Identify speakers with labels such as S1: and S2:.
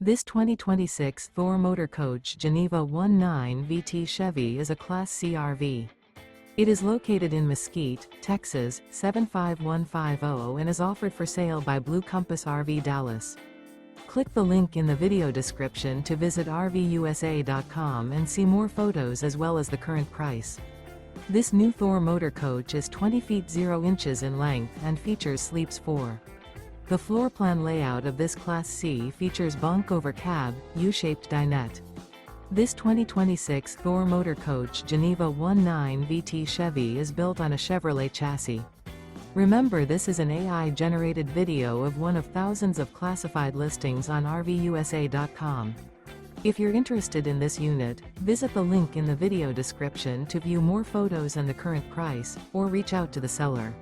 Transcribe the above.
S1: This 2026 Thor Motor Coach Geneva 19 VT Chevy is a Class C RV. It is located in Mesquite, Texas, 75150 and is offered for sale by Blue Compass RV Dallas. Click the link in the video description to visit RVUSA.com and see more photos as well as the current price. This new Thor Motor Coach is 20 feet 0 inches in length and features sleeps 4. The floor plan layout of this Class C features bunk over cab, U-shaped dinette. This 2026 Thor Motor Coach Geneva 19 VT Chevy is built on a Chevrolet chassis. Remember, this is an AI-generated video of one of thousands of classified listings on RVUSA.com. If you're interested in this unit, visit the link in the video description to view more photos and the current price, or reach out to the seller.